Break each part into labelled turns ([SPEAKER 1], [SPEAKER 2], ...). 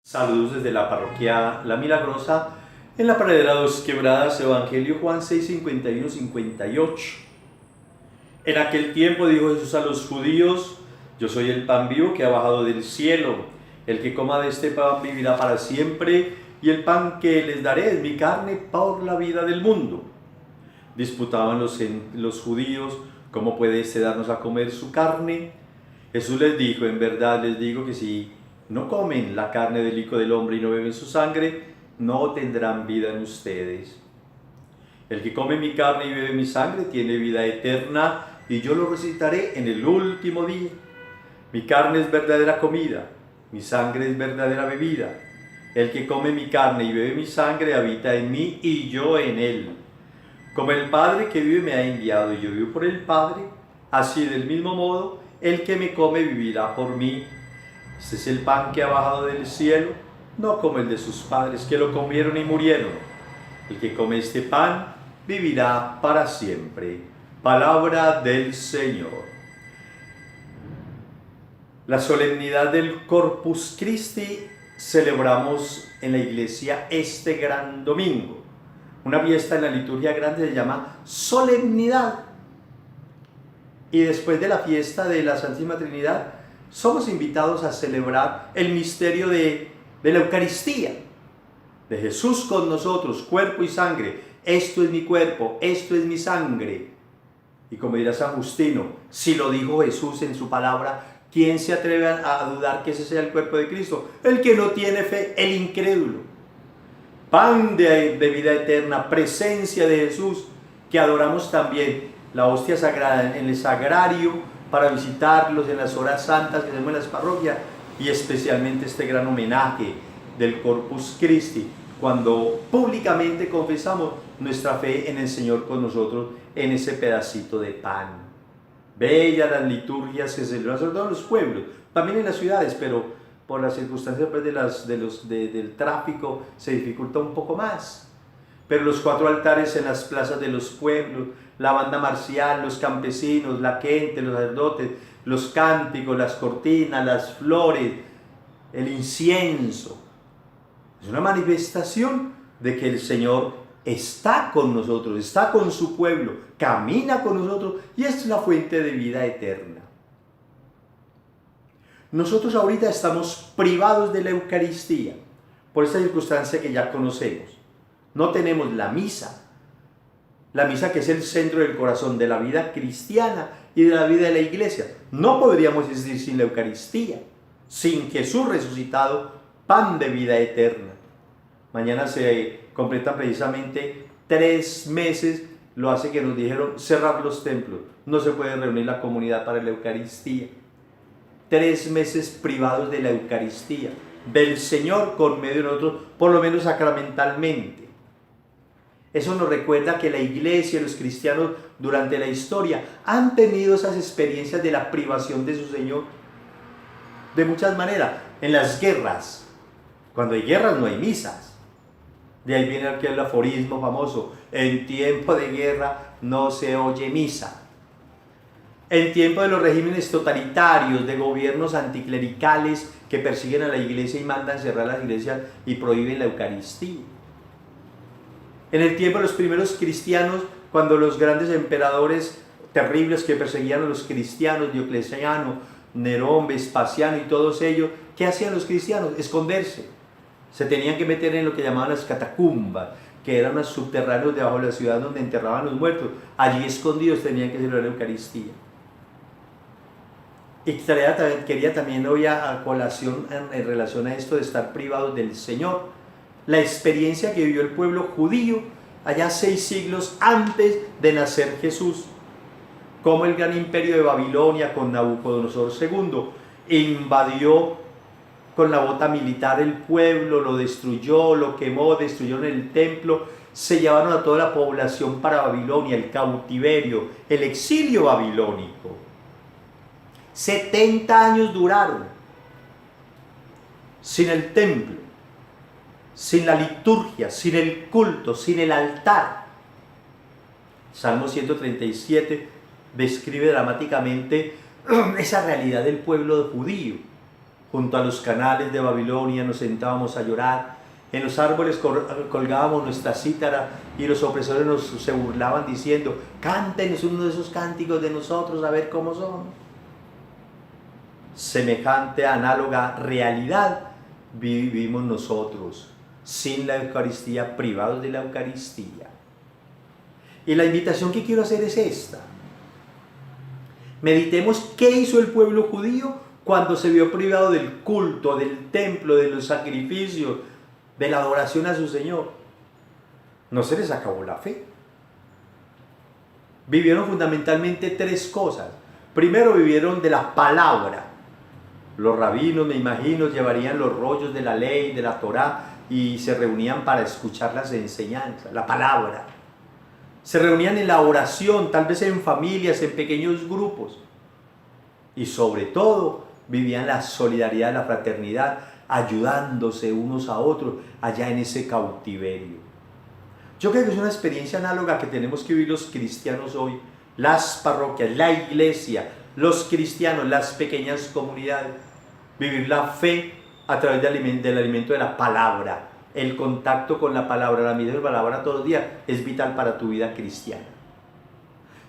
[SPEAKER 1] Saludos desde la parroquia La Milagrosa, en la Pradera Dos Quebradas, Evangelio Juan 6, 51-58. En aquel tiempo dijo Jesús a los judíos: yo soy el pan vivo que ha bajado del cielo. El que coma de este pan vivirá para siempre, y el pan que les daré es mi carne por la vida del mundo. Disputaban los judíos: ¿cómo puede este darnos a comer su carne? Jesús les dijo: en verdad les digo que si no comen la carne del Hijo del Hombre y no beben su sangre, no tendrán vida en ustedes. El que come mi carne y bebe mi sangre tiene vida eterna, y yo lo resucitaré en el último día. Mi carne es verdadera comida, mi sangre es verdadera bebida. El que come mi carne y bebe mi sangre habita en mí y yo en él. Como el Padre que vive me ha enviado y yo vivo por el Padre, así del mismo modo el que me come vivirá por mí. Este es el pan que ha bajado del cielo, no como el de sus padres que lo comieron y murieron. El que come este pan vivirá para siempre. Palabra del Señor. La solemnidad del Corpus Christi celebramos en la iglesia este gran domingo. Una fiesta en la liturgia grande se llama solemnidad. Y después de la fiesta de la Santísima Trinidad, somos invitados a celebrar el misterio de la Eucaristía, de Jesús con nosotros, cuerpo y sangre. Esto es mi cuerpo, esto es mi sangre. Y como dirá San Justino, si lo dijo Jesús en su palabra, ¿quién se atreve a dudar que ese sea el cuerpo de Cristo? El que no tiene fe, el incrédulo. Pan de vida eterna, presencia de Jesús, que adoramos también la hostia sagrada en el sagrario, para visitarlos en las horas santas que tenemos en las parroquias, y especialmente este gran homenaje del Corpus Christi, cuando públicamente confesamos nuestra fe en el Señor con nosotros en ese pedacito de pan. Bellas las liturgias que se celebran sobre todo en los pueblos, también en las ciudades, pero por las circunstancias pues, del tráfico se dificulta un poco más. Pero los 4 altares en las plazas de los pueblos, la banda marcial, los campesinos, la gente, los sacerdotes, los cánticos, las cortinas, las flores, el incienso. Es una manifestación de que el Señor está con nosotros, está con su pueblo, camina con nosotros, y es la fuente de vida eterna. Nosotros ahorita estamos privados de la Eucaristía por esta circunstancia que ya conocemos. No tenemos la misa que es el centro del corazón de la vida cristiana y de la vida de la iglesia. No podríamos existir sin la Eucaristía, sin Jesús resucitado, pan de vida eterna. Mañana se completan precisamente 3 meses, lo hace que nos dijeron cerrar los templos. No se puede reunir la comunidad para la Eucaristía. 3 meses privados de la Eucaristía, del Señor con medio de nosotros, por lo menos sacramentalmente. Eso nos recuerda que la iglesia y los cristianos durante la historia han tenido esas experiencias de la privación de su Señor de muchas maneras. En las guerras, cuando hay guerras no hay misas. De ahí viene aquel aforismo famoso: en tiempo de guerra no se oye misa. En tiempo de los regímenes totalitarios, de gobiernos anticlericales que persiguen a la iglesia y mandan cerrar las iglesias y prohíben la Eucaristía. En el tiempo de los primeros cristianos, cuando los grandes emperadores terribles que perseguían a los cristianos, Diocleciano, Nerón, Vespasiano y todos ellos, ¿qué hacían los cristianos? Esconderse. Se tenían que meter en lo que llamaban las catacumbas, que eran los subterráneos debajo de la ciudad donde enterraban a los muertos. Allí escondidos tenían que celebrar la Eucaristía. Y quería también hoy a colación en relación a esto de estar privados del Señor, la experiencia que vivió el pueblo judío allá 6 siglos antes de nacer Jesús. Como el gran imperio de Babilonia con Nabucodonosor II invadió con la bota militar el pueblo, lo destruyó, lo quemó, destruyeron el templo, se llevaron a toda la población para Babilonia, el cautiverio, el exilio babilónico. 70 años duraron sin el templo, sin la liturgia, sin el culto, sin el altar. Salmo 137 describe dramáticamente esa realidad del pueblo judío. Junto a los canales de Babilonia nos sentábamos a llorar. En los árboles colgábamos nuestra cítara y los opresores se burlaban diciendo: cántenos uno de esos cánticos de nosotros a ver cómo son. Semejante análoga realidad vivimos nosotros, sin la Eucaristía, privados de la Eucaristía. Y la invitación que quiero hacer es esta. Meditemos qué hizo el pueblo judío cuando se vio privado del culto, del templo, de los sacrificios, de la adoración a su Señor. No se les acabó la fe. Vivieron fundamentalmente tres cosas. Primero, vivieron de la palabra. Los rabinos, me imagino, llevarían los rollos de la ley, de la Torá, y se reunían para escuchar las enseñanzas, la palabra. Se reunían en la oración, tal vez en familias, en pequeños grupos. Y sobre todo, vivían la solidaridad, la fraternidad, ayudándose unos a otros allá en ese cautiverio. Yo creo que es una experiencia análoga que tenemos que vivir los cristianos hoy, las parroquias, la iglesia, los cristianos, las pequeñas comunidades. Vivir la fe a través del alimento de la palabra, el contacto con la palabra, la misma palabra todos los días es vital para tu vida cristiana.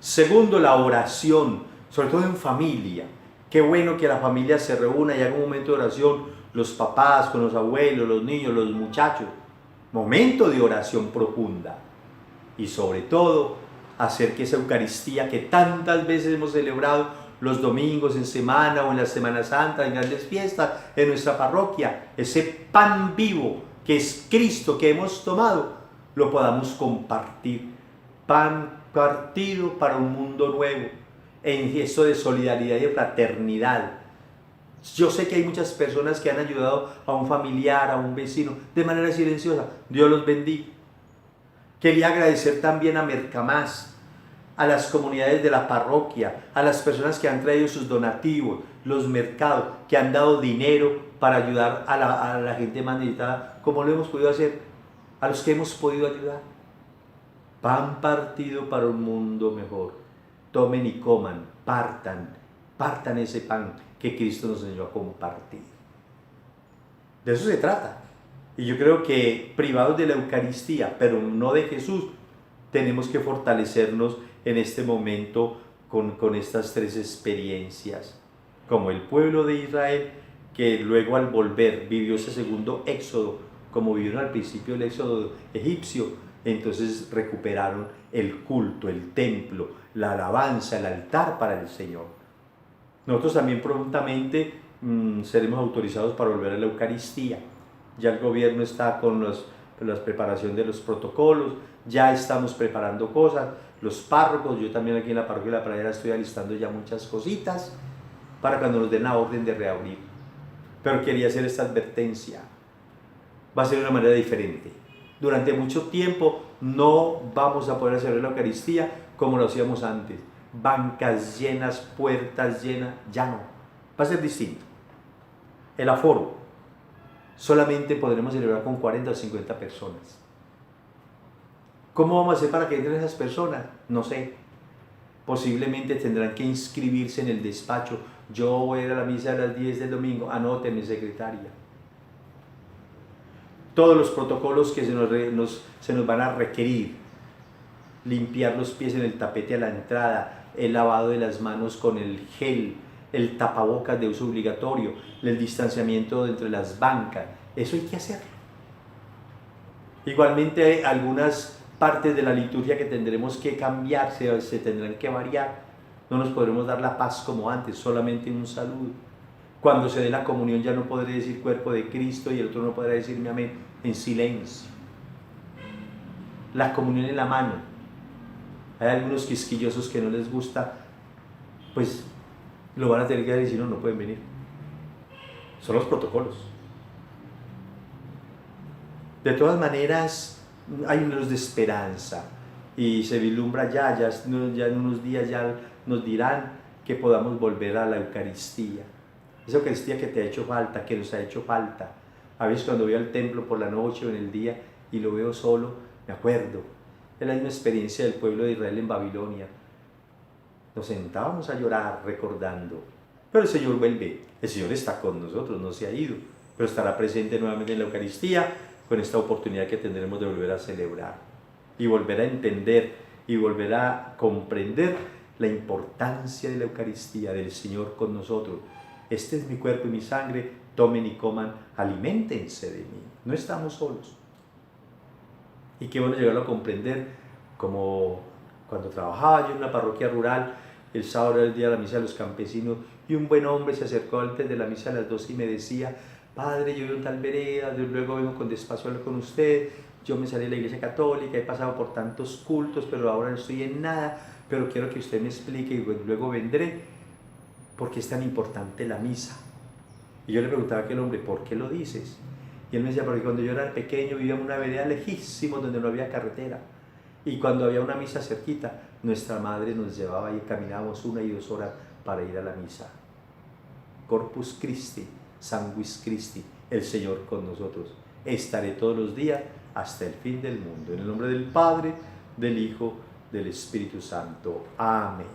[SPEAKER 1] Segundo, la oración, sobre todo en familia. Qué bueno que la familia se reúna y haga un momento de oración, los papás con los abuelos, los niños, los muchachos. Momento de oración profunda. Y sobre todo, hacer que esa Eucaristía que tantas veces hemos celebrado los domingos en semana o en la Semana Santa, en grandes fiestas, en nuestra parroquia, ese pan vivo que es Cristo que hemos tomado, lo podamos compartir. Pan partido para un mundo nuevo, en gesto de solidaridad y de fraternidad. Yo sé que hay muchas personas que han ayudado a un familiar, a un vecino, de manera silenciosa. Dios los bendiga. Quería agradecer también a Mercamás, a las comunidades de la parroquia, a las personas que han traído sus donativos, los mercados, que han dado dinero para ayudar a la gente más necesitada, como lo hemos podido hacer, a los que hemos podido ayudar. Pan partido para un mundo mejor. Tomen y coman, partan ese pan que Cristo nos enseñó a compartir. De eso se trata. Y yo creo que privados de la Eucaristía, pero no de Jesús, tenemos que fortalecernos en este momento con estas tres experiencias. Como el pueblo de Israel, que luego al volver vivió ese segundo éxodo, como vivieron al principio el éxodo egipcio, entonces recuperaron el culto, el templo, la alabanza, el altar para el Señor. Nosotros también prontamente seremos autorizados para volver a la Eucaristía. Ya el gobierno está con la preparación de los protocolos, ya estamos preparando cosas, los párrocos, yo también aquí en la parroquia de La Pradera estoy alistando ya muchas cositas para cuando nos den la orden de reabrir. Pero quería hacer esta advertencia, va a ser de una manera diferente. Durante mucho tiempo no vamos a poder hacer la Eucaristía como lo hacíamos antes, bancas llenas, puertas llenas, ya no, va a ser distinto. El aforo, solamente podremos celebrar con 40 o 50 personas. ¿Cómo vamos a hacer para que entren esas personas? No sé. Posiblemente tendrán que inscribirse en el despacho. Yo voy a ir a la misa a las 10 del domingo. Anótenme, secretaria. Todos los protocolos que se nos van a requerir. Limpiar los pies en el tapete a la entrada, el lavado de las manos con el gel, el tapabocas de uso obligatorio, el distanciamiento entre las bancas. Eso hay que hacerlo. Igualmente hay algunas partes de la liturgia que tendremos que cambiar, se tendrán que variar. No nos podremos dar la paz como antes, solamente en un saludo. Cuando se dé la comunión ya no podré decir cuerpo de Cristo y el otro no podrá decirme amén, en silencio. La comunión en la mano. Hay algunos quisquillosos que no les gusta, pues lo van a tener que decir, no pueden venir. Son los protocolos. De todas maneras, hay una luz de esperanza y se vislumbra ya en unos días ya nos dirán que podamos volver a la Eucaristía. Esa Eucaristía que te ha hecho falta, que nos ha hecho falta. A veces cuando voy al templo por la noche o en el día y lo veo solo, me acuerdo. Es la misma experiencia del pueblo de Israel en Babilonia. Nos sentábamos a llorar recordando Pero el Señor vuelve, el Señor está con nosotros, no se ha ido, pero estará presente nuevamente en la Eucaristía con esta oportunidad que tendremos de volver a celebrar y volver a entender y volver a comprender la importancia de la Eucaristía, del Señor con nosotros. Este es mi cuerpo y mi sangre, tomen y coman, aliméntense de mí. No estamos solos. Y qué bueno llegarlo a comprender, como cuando trabajaba yo en una parroquia rural, el sábado era el día de la misa de los campesinos, y un buen hombre se acercó antes de la misa a las 12 y me decía: Padre, yo vivo en tal vereda, luego vengo con despacio a hablar con usted, yo me salí de la iglesia católica, he pasado por tantos cultos, pero ahora no estoy en nada, pero quiero que usted me explique y luego vendré, ¿por qué es tan importante la misa? Y yo le preguntaba a aquel hombre: ¿por qué lo dices? Y él me decía: porque cuando yo era pequeño vivía en una vereda lejísimo donde no había carretera, y cuando había una misa cerquita, nuestra madre nos llevaba y caminábamos 1 y 2 horas para ir a la misa. Corpus Christi, Sanguis Christi, el Señor con nosotros. Estaré todos los días hasta el fin del mundo. En el nombre del Padre, del Hijo, del Espíritu Santo. Amén.